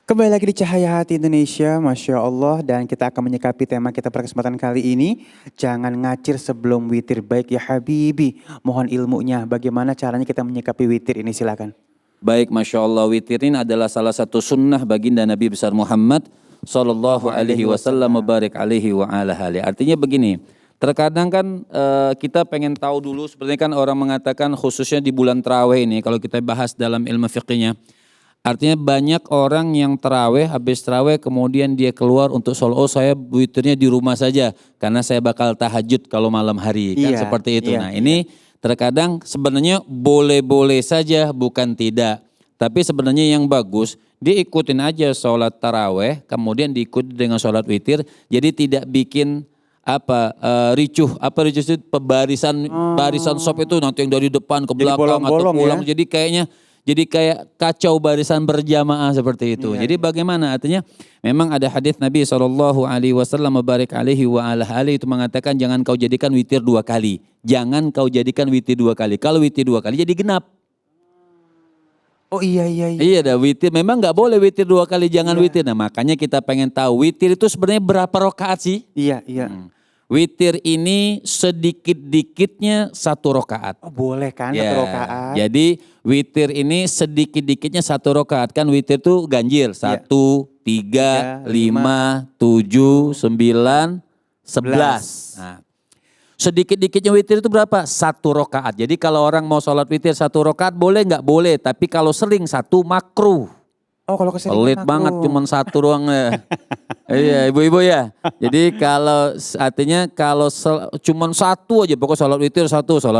Kembali lagi di Cahaya Hati Indonesia, Masya Allah. Dan kita akan menyikapi tema kita pada kesempatan kali ini. Jangan ngacir sebelum witir, baik ya Habibi. Mohon ilmunya, bagaimana caranya kita menyikapi witir ini, silakan. Baik, Masya Allah, witir ini adalah salah satu sunnah baginda Nabi besar Muhammad Sallallahu alaihi wasallam mubarak alaihi wa ala alihi. Artinya begini, terkadang kan kita pengen tahu dulu, seperti kan orang mengatakan khususnya di bulan Tarawih ini, kalau kita bahas dalam ilmu fikihnya. Artinya banyak orang yang terawih, habis terawih kemudian dia keluar untuk sholat. Oh, saya witirnya di rumah saja karena saya bakal tahajud kalau malam hari. Kan seperti itu. Nah ini terkadang sebenarnya boleh-boleh saja, bukan tidak. Tapi sebenarnya yang bagus diikutin aja sholat tarawih, kemudian diikuti dengan sholat witir. Jadi tidak bikin ricuh. Ricuh itu barisan sop itu nanti yang dari depan ke belakang atau pulang. Ya? Jadi kayak kacau barisan berjamaah seperti itu. Jadi bagaimana? Artinya memang ada hadis Nabi SAW mubarak alaihi wa ala alihi itu mengatakan jangan kau jadikan witir 2 kali. Jangan kau jadikan witir 2 kali. Kalau witir 2 kali jadi genap. Oh iya. Iya dah, witir memang nggak boleh witir 2 kali, jangan witir. Nah makanya kita pengen tahu witir itu sebenarnya berapa rakaat sih? Iya. Witir ini sedikit-dikitnya 1 rakaat. Oh boleh kan 1 rakaat. Jadi witir ini sedikit-dikitnya 1 rakaat. Kan witir itu ganjil. 1, 3, 5, 7, 9, 11. Nah, sedikit-dikitnya witir itu berapa? 1 rakaat. Jadi kalau orang mau sholat witir 1 rakaat boleh nggak? Boleh. Tapi kalau sering 1 makruh. Oh kalau keseringan pelit banget cuman 1 doang ya. Iya ibu-ibu ya. Jadi kalau artinya kalau cuman 1 aja pokoknya sholat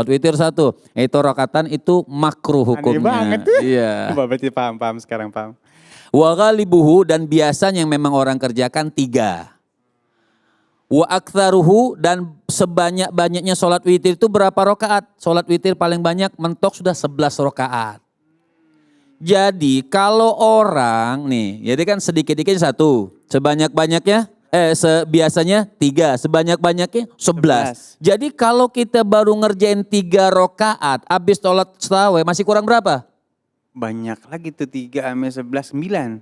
witir 1. Itu rakaatan itu makruh hukumnya. Aneh banget. Iya. Berarti paham sekarang paham. Wa ghalibuhu dan biasanya yang memang orang kerjakan 3. Wa aktsaruhu dan sebanyak-banyaknya sholat witir itu berapa rakaat? Sholat witir paling banyak mentok sudah 11 rakaat. Jadi kalau orang nih, jadi kan sedikit-dikitnya 1, sebanyak-banyaknya, biasanya 3, sebanyak-banyaknya 11. Jadi kalau kita baru ngerjain 3 rakaat, habis sholat tarawih masih kurang berapa? Banyak lagi tuh 3 sama 11, 9.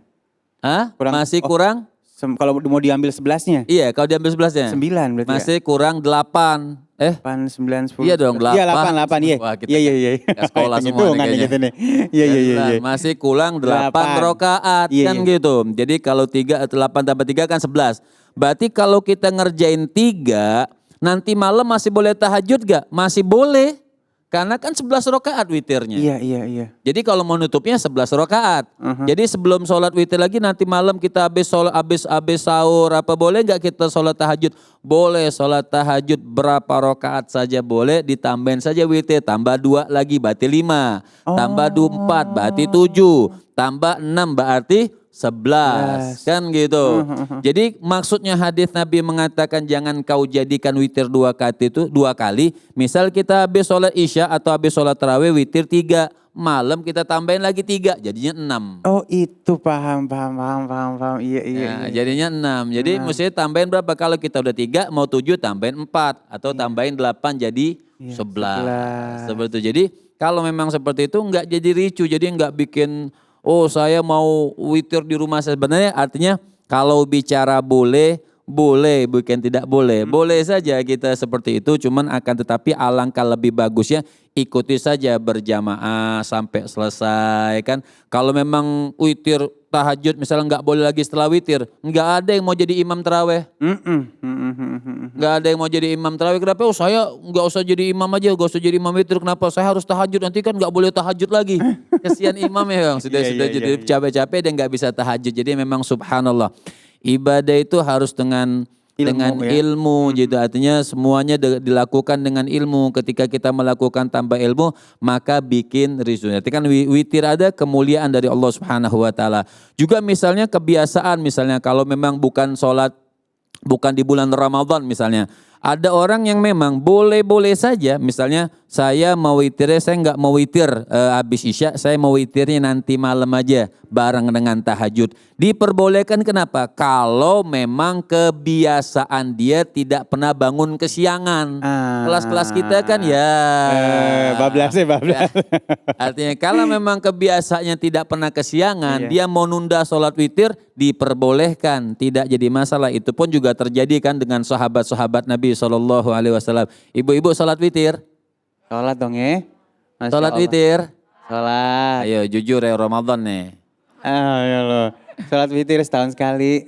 Hah? Masih kurang? Kalau mau diambil 11-nya? Iya, kalau diambil 11-nya. 9 berarti masih kurang 8. 8, 9, 10. Iya dong 8. Iya 8 iya. Wah, kita iya. Sekolah semua nih kayaknya. Iya. Masih kurang 8 rakaat kan gitu. Jadi kalau 8 tambah 3 kan 11. Berarti kalau kita ngerjain 3, nanti malam masih boleh tahajud gak? Masih boleh. Karena kan 11 rakaat witirnya. Iya. Jadi kalau mau nutupnya 11 rakaat. Jadi sebelum sholat witir lagi nanti malam kita habis sahur boleh nggak kita sholat tahajud? Boleh, sholat tahajud berapa rakaat saja boleh, ditambahin saja witir, tambah 2 lagi berarti 5, tambah 4 berarti 7, tambah 6 berarti 11 kan gitu. Jadi maksudnya hadis Nabi mengatakan jangan kau jadikan witir 2 kali. Misal kita habis sholat isya atau habis sholat tarawih witir 3, malam kita tambahin lagi 3 jadinya 6. Oh itu paham. Iya. Jadinya 6. Jadi mestinya tambahin berapa? Kalau kita udah 3 mau 7 tambahin 4 atau tambahin 8 jadi 11. Seperti itu. Jadi kalau memang seperti itu enggak jadi ricu, jadi enggak bikin saya mau witir di rumah. Sebenarnya artinya kalau bicara boleh, bukan tidak boleh. Boleh saja kita seperti itu, cuman akan tetapi alangkah lebih bagusnya ikuti saja berjamaah sampai selesai kan. Kalau memang witir tahajud misalnya nggak boleh lagi setelah witir, nggak ada yang mau jadi imam tarawih. Nggak ada yang mau jadi imam tarawih. Kenapa? Saya nggak usah jadi imam aja, nggak usah jadi imam witir. Kenapa? Saya harus tahajud, nanti kan nggak boleh tahajud lagi. Kesian imam ya bang, sudah jadi capek-capek dan nggak bisa tahajud. Jadi memang subhanallah, ibadah itu harus dengan ilmu gitu. Artinya semuanya dilakukan dengan ilmu. Ketika kita melakukan tanpa ilmu maka bikin risu. Nanti kan witir ada kemuliaan dari Allah Subhanahu wa taala. Juga misalnya kebiasaan, misalnya kalau memang bukan di bulan Ramadan misalnya. Ada orang yang memang boleh-boleh saja misalnya saya mau witirnya, saya nggak mau witir habis isya, saya mau witirnya nanti malam aja bareng dengan tahajud. Diperbolehkan kenapa? Kalau memang kebiasaan dia tidak pernah bangun kesiangan. Kelas-kelas kita kan ya. Bablas. Artinya kalau memang kebiasaannya tidak pernah kesiangan, dia mau nunda sholat witir, diperbolehkan, tidak jadi masalah. Itu pun juga terjadi kan dengan sahabat-sahabat Nabi SAW. Ibu-ibu sholat witir. Sholat dong ya. Masya Sholat Allah. witir. Sholat. Ayo jujur ya Ramadan nih. Ya loh. Sholat witir setahun sekali.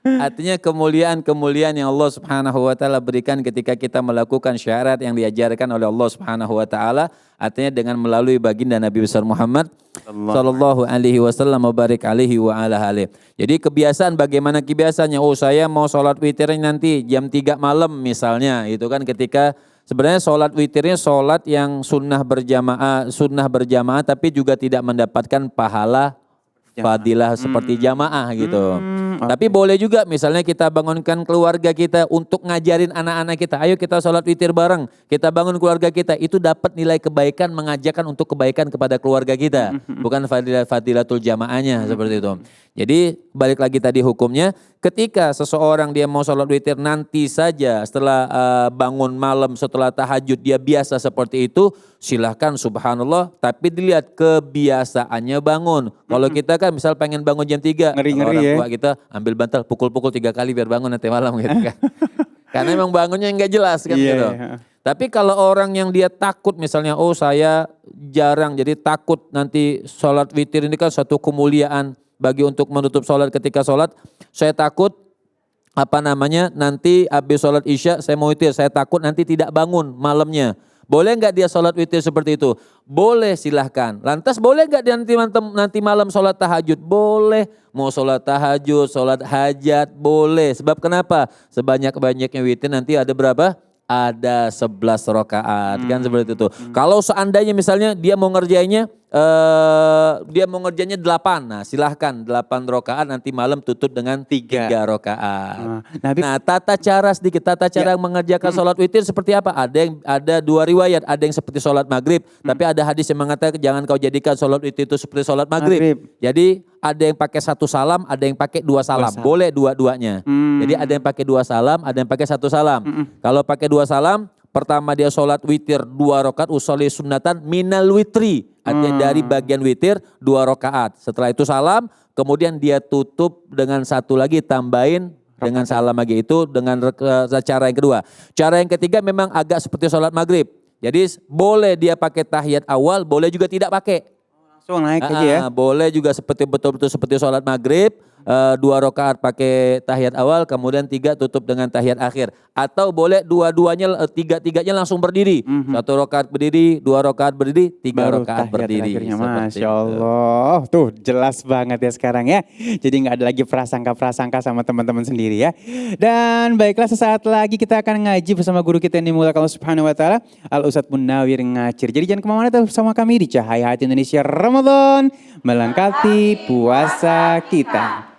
Artinya kemuliaan-kemuliaan yang Allah Subhanahu wa taala berikan ketika kita melakukan syarat yang diajarkan oleh Allah Subhanahu wa taala, artinya dengan melalui baginda Nabi besar Muhammad sallallahu alaihi wasallam wa barik alaihi wa ala alihi. Jadi kebiasaan, bagaimana kebiasaannya? Oh, saya mau sholat witirnya nanti jam 3 malam misalnya. Itu kan ketika sebenarnya sholat witirnya sholat yang sunnah berjamaah tapi juga tidak mendapatkan pahala fadilah seperti jamaah gitu. Tapi boleh juga misalnya kita bangunkan keluarga kita untuk ngajarin anak-anak kita. Ayo kita sholat witir bareng. Kita bangun keluarga kita. Itu dapat nilai kebaikan, mengajarkan untuk kebaikan kepada keluarga kita. Bukan fadilatul jamaahnya seperti itu. Jadi balik lagi tadi hukumnya. Ketika seseorang dia mau sholat witir nanti saja setelah bangun malam, setelah tahajud dia biasa seperti itu. Silahkan subhanallah. Tapi dilihat kebiasaannya bangun. Kalau kita kan misal pengen bangun jam 3. Ngeri-ngeri orang ya. tua kita ambil bantal pukul-pukul 3 kali biar bangun nanti malam gitu kan. Karena emang bangunnya nggak jelas kan gitu. Tapi kalau orang yang dia takut misalnya, oh saya jarang jadi takut nanti sholat witir ini kan suatu kemuliaan bagi untuk menutup sholat ketika sholat. Saya takut nanti habis sholat isya saya mau witir, saya takut nanti tidak bangun malamnya. Boleh nggak dia sholat witir seperti itu? Boleh, silahkan. Lantas boleh nggak dia nanti malam sholat tahajud? Boleh. Mau sholat tahajud, sholat hajat, boleh. Sebab kenapa? Sebanyak-banyaknya witir nanti ada berapa? Ada 11 rakaat kan seperti itu. Kalau seandainya misalnya dia mau ngerjainnya 8, nah silahkan 8 rakaat nanti malam tutup dengan 3 rakaat. Nah tata cara mengerjakan sholat witir seperti apa? Ada 2 riwayat, ada yang seperti sholat maghrib, tapi ada hadis yang mengatakan jangan kau jadikan sholat witir itu seperti sholat maghrib. Jadi ada yang pakai 1 salam, ada yang pakai 2 salam. Boleh dua-duanya. Jadi ada yang pakai 2 salam, ada yang pakai 1 salam. Kalau pakai 2 salam, pertama dia sholat witir 2 rakaat, usolli sunnatan minal witri. Artinya dari bagian witir 2 rakaat. Setelah itu salam, kemudian dia tutup dengan 1 lagi, tambahin dengan salam lagi, itu dengan cara yang kedua. Cara yang ketiga memang agak seperti sholat maghrib. Jadi boleh dia pakai tahiyat awal, boleh juga tidak pakai. Langsung naik aja ya. Boleh juga betul-betul seperti sholat maghrib, 2 rakaat pakai tahiyat awal, kemudian 3 tutup dengan tahiyat akhir. Atau boleh tiga-tiganya langsung berdiri. 1 rakaat berdiri, 2 rakaat berdiri, 3 rakaat berdiri. Masya Allah. Tuh jelas banget ya sekarang ya. Jadi nggak ada lagi prasangka-prasangka sama teman-teman sendiri ya. Dan baiklah, sesaat lagi kita akan ngaji bersama guru kita yang dimulakan Allah Subhanahu wa taala, Al Ustadz Munawir Ngacir. Jadi jangan kemana-mana, tetap bersama kami di Cahaya Hati Indonesia Ramadan melengkapi puasa kita.